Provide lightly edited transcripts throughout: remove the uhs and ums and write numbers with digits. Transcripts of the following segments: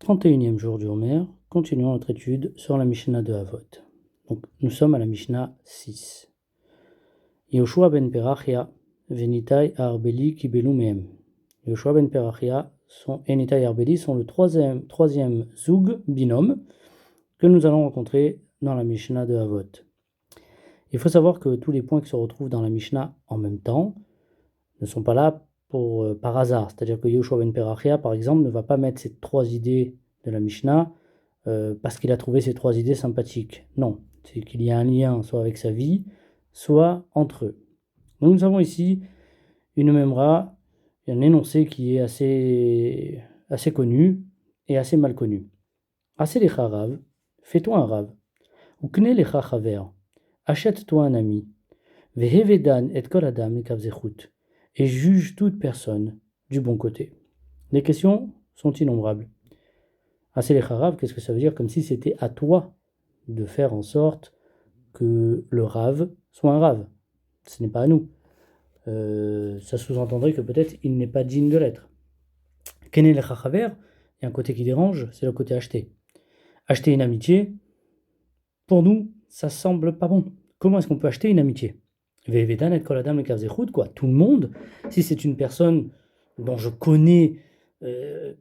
31e jour du Homer, continuons notre étude sur la Mishnah de Avot. Donc, nous sommes à la Mishnah 6. Yoshua ben Perachia, Venitai Arbeli Kibelu Mehem. Yoshua ben Perachia et Nitai Arbeli sont le troisième Zoug, binôme, que nous allons rencontrer dans la Mishnah de Avot. Il faut savoir que tous les points qui se retrouvent dans la Mishnah en même temps ne sont pas là par hasard. C'est-à-dire que Yoshua ben Perachia, par exemple, ne va pas mettre ces trois idées de la Mishnah parce qu'il a trouvé ces trois idées sympathiques. Non, c'est qu'il y a un lien soit avec sa vie, soit entre eux. Donc nous avons ici une memra, un énoncé qui est assez connu et assez mal connu. Assez lecha rav, fais-toi un rav. Ou kne lecha chaver, achète-toi un ami. Vehevedan et kol adam lekavzechut, et juge toute personne du bon côté. Les questions sont innombrables. Assez lecha rav, qu'est-ce que ça veut dire? Comme si c'était à toi de faire en sorte que le rav soit un rav. Ce n'est pas à nous. Ça sous-entendrait que peut-être il n'est pas digne de l'être. Kene lecha chaver, il y a un côté qui dérange, c'est le côté acheter. Acheter une amitié, pour nous, ça semble pas bon. Comment est-ce qu'on peut acheter une amitié? Ve'evedan et kol adam lekavzechut, quoi. Tout le monde, si c'est une personne dont je connais les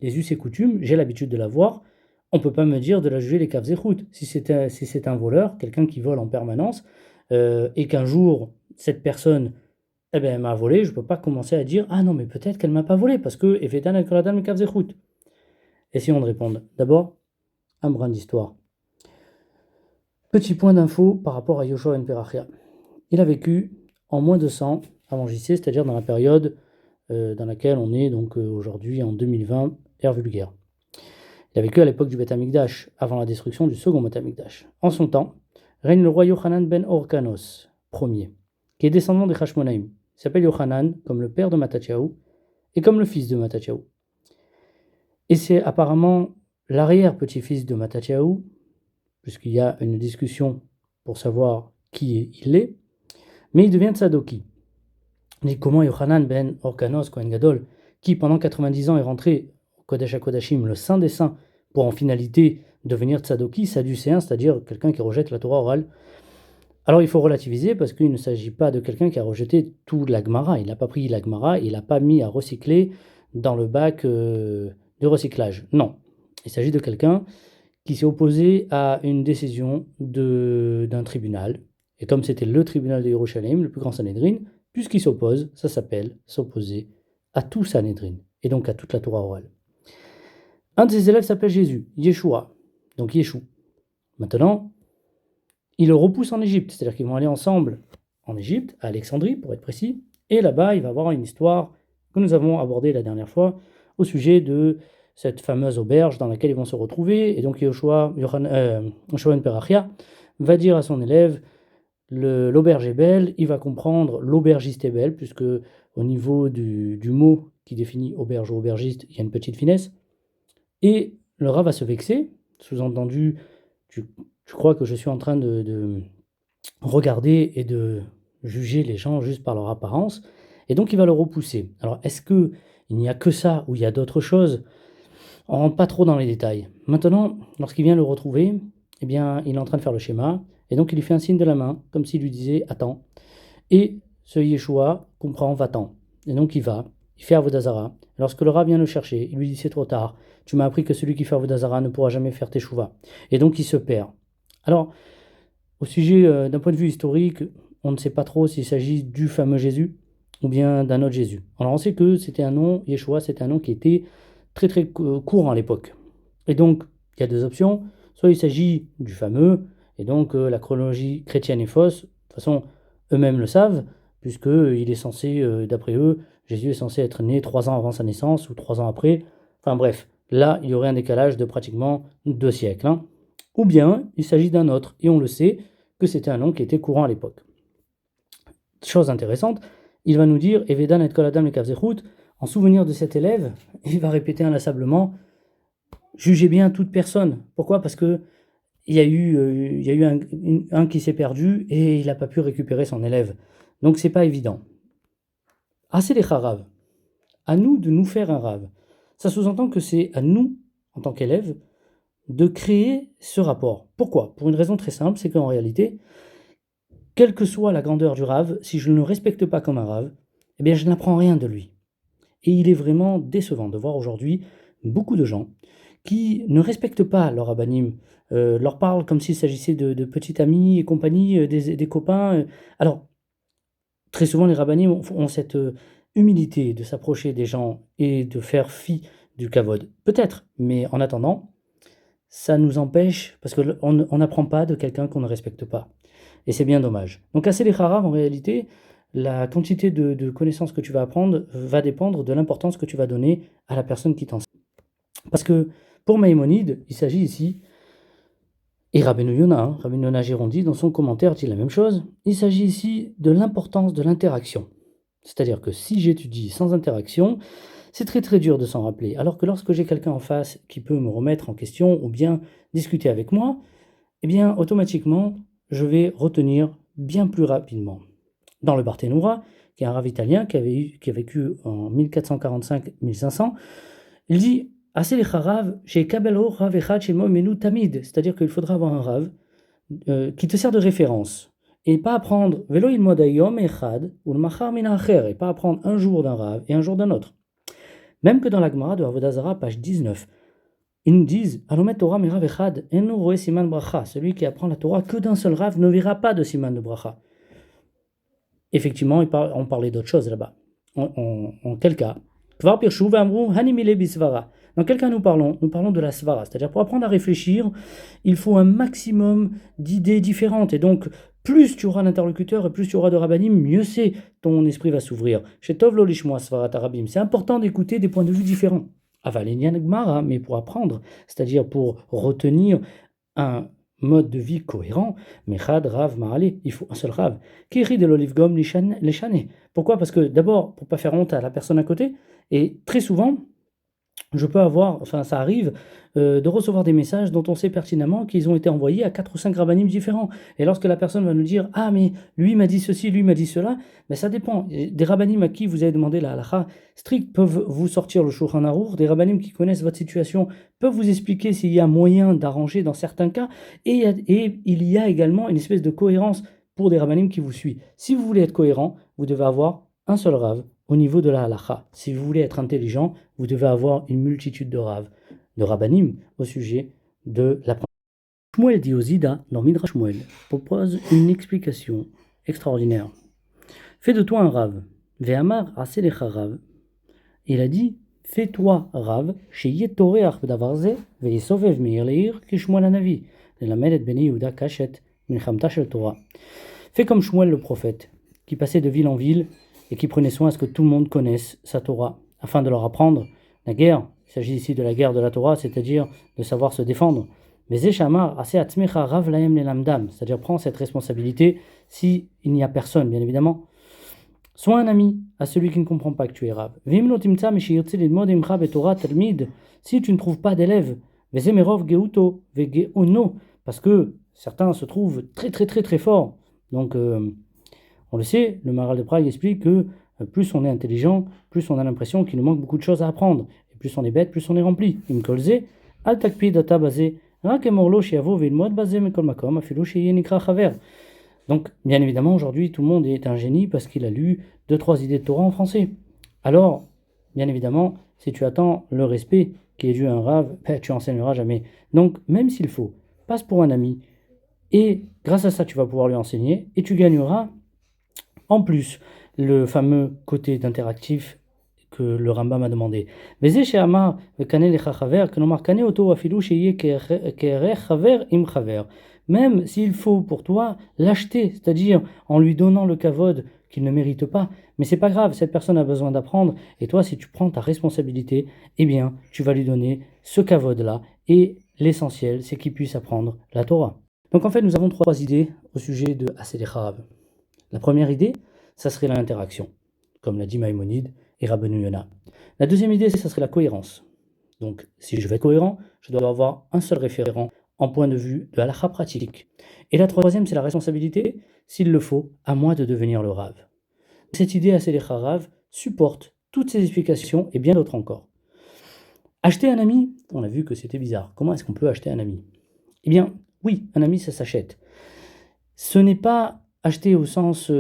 us et coutumes, j'ai l'habitude de la voir, on ne peut pas me dire de la juger les kavzechut. Si c'est un voleur, quelqu'un qui vole en permanence, et qu'un jour, cette personne m'a volé, je ne peux pas commencer à dire « Ah non, mais peut-être qu'elle ne m'a pas volé, parce que Ve'evedan et kol adam lekavzechut ». Essayons de répondre. D'abord, un brin d'histoire. Petit point d'info par rapport à Yoshua ben Perachia. Il a vécu en moins de 100 avant JC, c'est-à-dire dans la période dans laquelle on est donc aujourd'hui en 2020, ère vulgaire. Il a vécu à l'époque du Beth Amikdash, avant la destruction du second Beth Amikdash. En son temps, règne le roi Yochanan ben Orkanos, premier, qui est descendant des Hashmonaïm. Il s'appelle Yochanan comme le père de Matatyahu et comme le fils de Matatyahu. Et c'est apparemment l'arrière-petit-fils de Matatyahu, puisqu'il y a une discussion pour savoir qui il est, mais il devient Tzadoki. Et comment Yochanan ben Orkanos, Kohen Gadol, qui pendant 90 ans est rentré au Kodesh HaKodashim, le Saint des Saints, pour en finalité devenir Tzadoki, sadducéen, c'est-à-dire quelqu'un qui rejette la Torah orale. Alors il faut relativiser parce qu'il ne s'agit pas de quelqu'un qui a rejeté tout la Gemara. Il n'a pas pris la Gemara, il n'a pas mis à recycler dans le bac de recyclage. Non, il s'agit de quelqu'un qui s'est opposé à une décision d'un tribunal. Et comme c'était le tribunal de Yerushalayim, le plus grand Sanhédrin, puisqu'il s'oppose, ça s'appelle s'opposer à tout Sanhédrin, et donc à toute la Torah orale. Un de ses élèves s'appelle Jésus, Yeshua, donc Yeshua. Maintenant, il le repousse en Égypte, c'est-à-dire qu'ils vont aller ensemble en Égypte, à Alexandrie pour être précis, et là-bas, il va avoir une histoire que nous avons abordée la dernière fois au sujet de cette fameuse auberge dans laquelle ils vont se retrouver, et donc Yoshua ben Perachia va dire à son élève, l'auberge est belle, il va comprendre l'aubergiste est belle, puisque au niveau du mot qui définit auberge ou aubergiste, il y a une petite finesse, et le rat va se vexer, sous-entendu, tu crois que je suis en train de regarder et de juger les gens juste par leur apparence, et donc il va le repousser. Alors est-ce qu'il n'y a que ça, ou il y a d'autres choses? On ne rentre pas trop dans les détails. Maintenant, lorsqu'il vient le retrouver, eh bien, il est en train de faire le schéma, et donc il lui fait un signe de la main, comme s'il lui disait « attends ». Et ce Yeshua comprend « va-t'en ». Et donc il va, il fait Avodah Zara. Lorsque le rat vient le chercher, il lui dit « c'est trop tard, tu m'as appris que celui qui fait Avodah Zara ne pourra jamais faire Teshuvah ». Et donc il se perd. Alors, au sujet d'un point de vue historique, on ne sait pas trop s'il s'agit du fameux Jésus ou bien d'un autre Jésus. Alors on sait que c'était un nom, Yeshua, c'était un nom qui était très très courant à l'époque. Et donc, il y a deux options. Soit il s'agit du fameux, et donc la chronologie chrétienne est fausse. De toute façon, eux-mêmes le savent, puisqu'il est censé, d'après eux, Jésus est censé être né 3 ans avant sa naissance ou 3 ans après. Enfin bref, là, il y aurait un décalage de pratiquement 2 siècles. Hein. Ou bien, il s'agit d'un autre, et on le sait, que c'était un nom qui était courant à l'époque. Chose intéressante, il va nous dire « Evedan et kol adam lekavzechut », en souvenir de cet élève, il va répéter inlassablement « Jugez bien toute personne ». Pourquoi? Parce que il y a eu un qui s'est perdu et il n'a pas pu récupérer son élève. Donc c'est pas évident. Assez les harav. À nous de nous faire un rave. Ça sous-entend que c'est à nous, en tant qu'élèves, de créer ce rapport. Pourquoi? Pour une raison très simple, c'est qu'en réalité, quelle que soit la grandeur du rave, si je ne le respecte pas comme un rave, eh bien je n'apprends rien de lui. Et il est vraiment décevant de voir aujourd'hui beaucoup de gens qui ne respectent pas leur rabbinim, leur parlent comme s'il s'agissait de petits amis et compagnie, des copains. Alors, très souvent, les rabbinim ont cette humilité de s'approcher des gens et de faire fi du kavod. Peut-être, mais en attendant, ça nous empêche, parce qu'on n'apprend pas de quelqu'un qu'on ne respecte pas. Et c'est bien dommage. Donc, à les Harav, en réalité, la quantité de connaissances que tu vas apprendre va dépendre de l'importance que tu vas donner à la personne qui t'enseigne. Parce que pour Maïmonide, il s'agit ici, et Rabbeinu Yonah Girondi, dans son commentaire, dit la même chose, il s'agit ici de l'importance de l'interaction. C'est-à-dire que si j'étudie sans interaction, c'est très très dur de s'en rappeler. Alors que lorsque j'ai quelqu'un en face qui peut me remettre en question ou bien discuter avec moi, eh bien automatiquement, je vais retenir bien plus rapidement. Dans le Barthénoura, qui est un rave italien qui a vécu en 1445-1500, il dit Assez les harav, chez Kabelo Rav Echad chez Menu Tamid, c'est-à-dire qu'il faudra avoir un rave qui te sert de référence. Et pas apprendre Velo il modayom echad ou le machar min acher, et pas apprendre un jour d'un rave et un jour d'un autre. Même que dans la Gemara de Avodah Zarah, page 19, ils nous disent Alomet Torah mi Rav Echad, enu roe siman bracha. Celui qui apprend la Torah que d'un seul rave ne verra pas de siman de bracha. Effectivement, on parlait d'autre chose là-bas. En quel cas Kvar pirshu v'amru hanimile bisvara. Dans quel cas nous parlons de la svara, c'est-à-dire pour apprendre à réfléchir, il faut un maximum d'idées différentes. Et donc, plus tu auras d'interlocuteurs et plus tu auras de rabbinim, mieux c'est, ton esprit va s'ouvrir. Chez Tov lo lishmoa svara tarabim, c'est important d'écouter des points de vue différents. Avalenian gmara, mais pour apprendre, c'est-à-dire pour retenir un mode de vie cohérent, Mechad, Rav, Mahalé, il faut un seul Rav. Kiri de l'olivgom l'échané. Pourquoi? Parce que d'abord, pour pas faire honte à la personne à côté, et très souvent, je peux avoir, enfin ça arrive, de recevoir des messages dont on sait pertinemment qu'ils ont été envoyés à 4 ou 5 rabbinim différents. Et lorsque la personne va nous dire « Ah, mais lui m'a dit ceci, lui m'a dit cela », ben ça dépend. Des rabbinim à qui vous avez demandé la halakha stricte peuvent vous sortir le Shulchan Arour, des rabbinim qui connaissent votre situation peuvent vous expliquer s'il y a moyen d'arranger dans certains cas, et il y a également une espèce de cohérence pour des rabbinim qui vous suivent. Si vous voulez être cohérent, vous devez avoir un seul rav au niveau de la halakha. Si vous voulez être intelligent, vous devez avoir une multitude de rav, de rabbanim au sujet de l'apprentissage. Shmuel dit aux Zida, dans Midrash Shmuel, propose une explication extraordinaire. Fais de toi un rav. Ve'amar aselecha rav. Il a dit, fais-toi rav, sheyeh toreach b'davarze, ve'yisovev meir leir, ki Shmuel hanavi, lelamed et bnei Yehuda kashet, milchamta shel Torah. Fais comme Shmuel le prophète, qui passait de ville en ville et qui prenait soin à ce que tout le monde connaisse sa Torah, afin de leur apprendre la guerre. Il s'agit ici de la guerre de la Torah, c'est-à-dire de savoir se défendre. Mais Zeshamar, ase atzmecha rav laem lelamdam, c'est-à-dire prends cette responsabilité s'il n'y a personne, bien évidemment. Sois un ami à celui qui ne comprend pas que tu es rav. Si tu ne trouves pas d'élèves, parce que certains se trouvent très très très très forts. Donc, on le sait, le Maharal de Prague explique que plus on est intelligent, plus on a l'impression qu'il nous manque beaucoup de choses à apprendre. Et plus on est bête, plus on est rempli. Donc, bien évidemment, aujourd'hui, tout le monde est un génie parce qu'il a lu 2-3 idées de Torah en français. Alors, bien évidemment, si tu attends le respect qui est dû à un rave, tu enseigneras jamais. Donc, même s'il faut, passe pour un ami. Et grâce à ça, tu vas pouvoir lui enseigner et tu gagneras en plus le fameux côté d'interactif que le Rambam a demandé. Même s'il faut pour toi l'acheter, c'est-à-dire en lui donnant le kavod qu'il ne mérite pas, mais c'est pas grave, cette personne a besoin d'apprendre, et toi, si tu prends ta responsabilité, eh bien, tu vas lui donner ce kavod-là, et l'essentiel, c'est qu'il puisse apprendre la Torah. Donc en fait, nous avons 3 idées au sujet de Hasedech Harav. La première idée, ça serait l'interaction, comme l'a dit Maïmonide et Rabbeinu Yonah. La deuxième idée, ça serait la cohérence. Donc, si je veux être cohérent, je dois avoir un seul référent en point de vue de halakha pratique. Et la troisième, c'est la responsabilité, s'il le faut, à moi de devenir le Rav. Cette idée Hasedech Harav supporte toutes ces explications et bien d'autres encore. Acheter un ami, on a vu que c'était bizarre. Comment est-ce qu'on peut acheter un ami? Eh bien, oui, un ami, ça s'achète. Ce n'est pas acheter au sens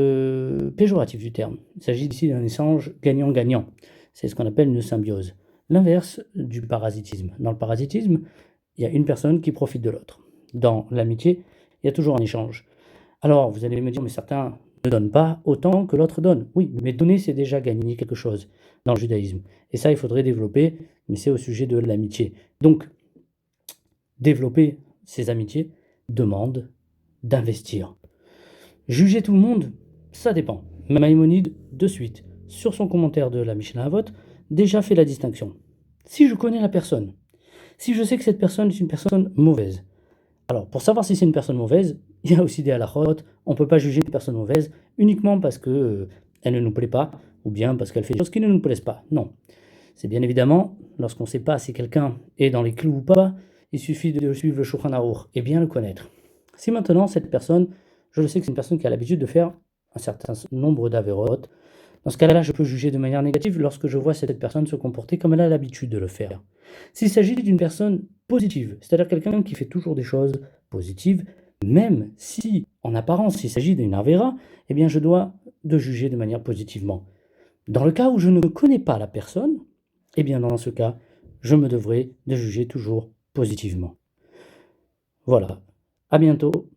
péjoratif du terme. Il s'agit ici d'un échange gagnant-gagnant. C'est ce qu'on appelle une symbiose. L'inverse du parasitisme. Dans le parasitisme, il y a une personne qui profite de l'autre. Dans l'amitié, il y a toujours un échange. Alors, vous allez me dire, mais certains ne donnent pas autant que l'autre donne. Oui, mais donner, c'est déjà gagner quelque chose dans le judaïsme. Et ça, il faudrait développer, mais c'est au sujet de l'amitié. Donc, développer ces amitiés demande d'investir. Juger tout le monde, ça dépend. Maïmonide, de suite, sur son commentaire de la Mishnah Avot, déjà fait la distinction. Si je connais la personne, si je sais que cette personne est une personne mauvaise, alors pour savoir si c'est une personne mauvaise, il y a aussi des halachot, on ne peut pas juger une personne mauvaise uniquement parce que elle ne nous plaît pas, ou bien parce qu'elle fait des choses qui ne nous plaisent pas. Non. C'est bien évidemment, lorsqu'on ne sait pas si quelqu'un est dans les clous ou pas, il suffit de suivre le Shulchan Aruch et bien le connaître. Si maintenant cette personne, je le sais que c'est une personne qui a l'habitude de faire un certain nombre d'avérotes, dans ce cas-là, je peux juger de manière négative lorsque je vois cette personne se comporter comme elle a l'habitude de le faire. S'il s'agit d'une personne positive, c'est-à-dire quelqu'un qui fait toujours des choses positives, même si en apparence il s'agit d'une avéra, eh bien je dois de juger de manière positivement. Dans le cas où je ne connais pas la personne, eh bien dans ce cas, je me devrai de juger toujours positivement. Voilà, à bientôt